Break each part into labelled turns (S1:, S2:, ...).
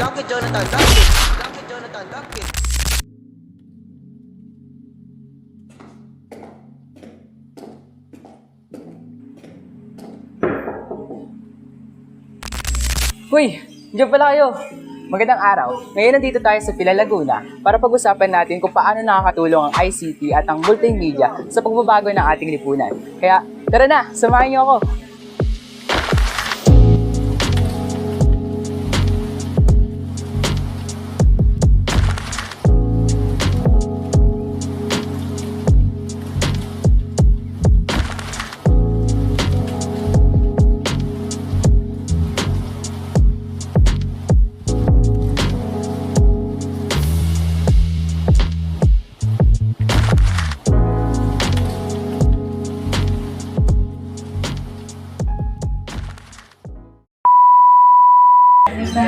S1: Duck it, Jonathan, duck it. Duck it, Jonathan, duck it.
S2: Uy, diyan pala kayo. Magandang araw. Ngayon nandito tayo sa Pila, Laguna para pag-usapan natin kung paano nakakatulong ang ICT at ang multimedia sa pagbabago ng ating lipunan. Kaya tara na, samahan niyo ako.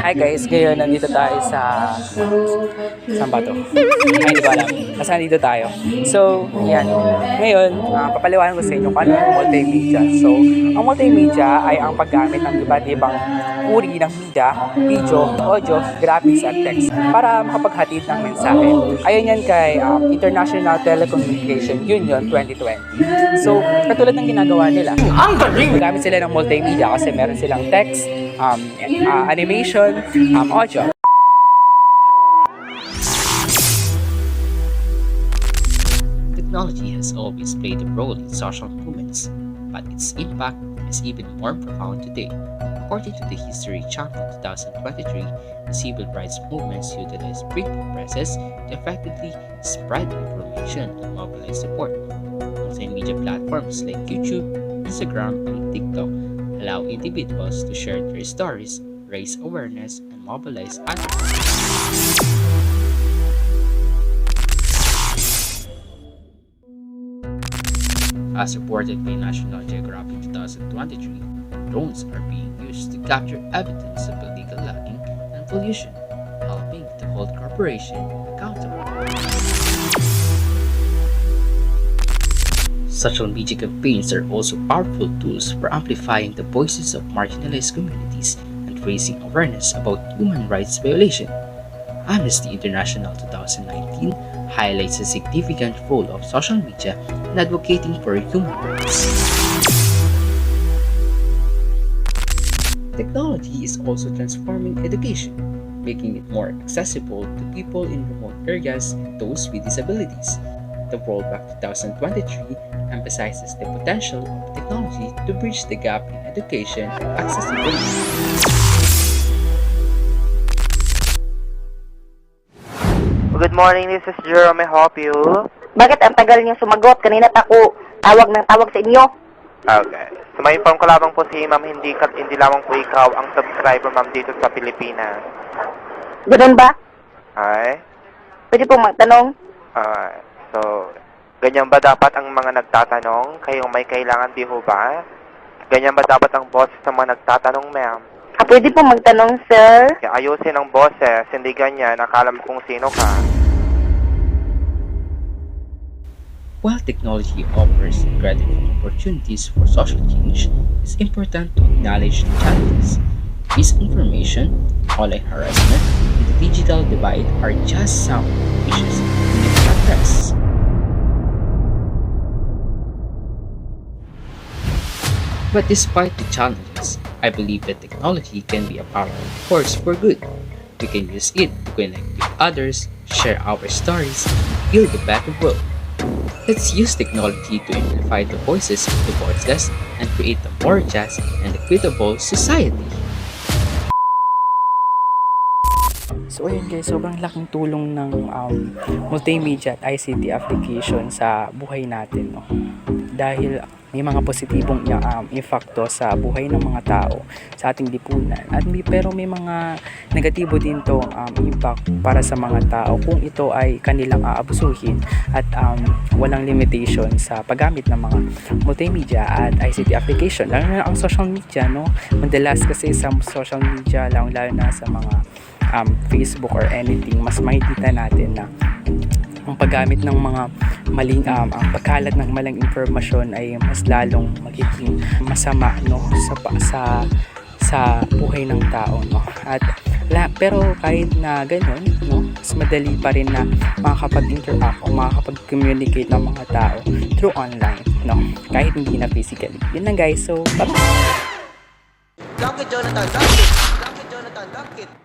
S2: Hi guys, ngayon nandito tayo sa... Saan ba to? Ay, hindi ko alam. Basta nandito tayo. So, yan. Ngayon, papaliwanag ko sa inyo kung ano ang multimedia. So, ang multimedia ay ang paggamit ng iba't ibang uri ng media, video, audio, graphics at text para makapaghatid ng mensahe. Ayon yan kay International Telecommunication Union 2020. So, katulad ng ginagawa nila, magamit sila ng multimedia kasi meron silang text, animation, audio.
S3: Technology has always played a role in social movements, but its impact is even more profound today. According to the History Channel 2023, the civil rights movements utilized printing presses to effectively spread information and mobilize support. Multimedia platforms like YouTube, Instagram, and TikTok allow individuals to share their stories, raise awareness, and mobilize others. As reported by National Geographic 2023, drones are being used to capture evidence of illegal logging and pollution, helping to hold corporations accountable. Social media campaigns are also powerful tools for amplifying the voices of marginalized communities and raising awareness about human rights violation. Amnesty International 2019 highlights the significant role of social media in advocating for human rights. Technology is also transforming education, making it more accessible to people in remote areas and those with disabilities. The World Bank 2023 emphasizes the potential of technology to bridge the gap in education and accessibility.
S4: Good morning, this is Jerome. May I help you?
S5: Bakit ang tagal niyo sumagot? Kanina ako tawag ng tawag sa inyo.
S4: Okay. So may inform ko lamang po si ma'am, hindi lamang po ikaw ang subscriber ma'am dito sa Pilipinas.
S5: Ganun ba?
S4: Ay?
S5: Pwede pong magtanong?
S4: So, ganyan ba dapat ang mga nagtatanong? Kayong may kailangan di ho ba? Ganyan ba dapat ang boses sa mga nagtatanong, ma'am?
S5: Pwede pong magtanong, sir?
S4: Kaya ayusin ang boses, hindi ganyan, akala mo kung sino ka.
S3: While technology offers incredible opportunities for social change, it's important to acknowledge the challenges. Misinformation, online harassment, and the digital divide are just some issues we need to address. But despite the challenges, I believe that technology can be a powerful force for good. We can use it to connect with others, share our stories, and build a better world. Let's use technology to amplify the voices of the voiceless and create a more just and equitable society.
S2: So ayun guys, sobrang laking tulong ng multimedia at ICT application sa buhay natin, no? Dahil may mga positibong impacto sa buhay ng mga tao sa ating lipunan pero may mga negatibo din to impact para sa mga tao kung ito ay kanilang aabusuhin at walang limitation sa paggamit ng mga multimedia at ICT application, lalo na ang social media, no? Madalas kasi sa social media lalo na sa mga Facebook or anything, mas makikita natin na ang paggamit ng mga maling ang pagkalat ng maling impormasyon ay mas lalong magiging masama, no, sa buhay ng tao, no. At Pero kahit na ganun, no, mas madali pa rin na makakapag-interact o makakapag-communicate ng mga tao through online, no, kahit hindi na physically. Yun lang guys, so bye.
S1: Bakit Jonathan? Bakit? Bakit Jonathan? Bakit?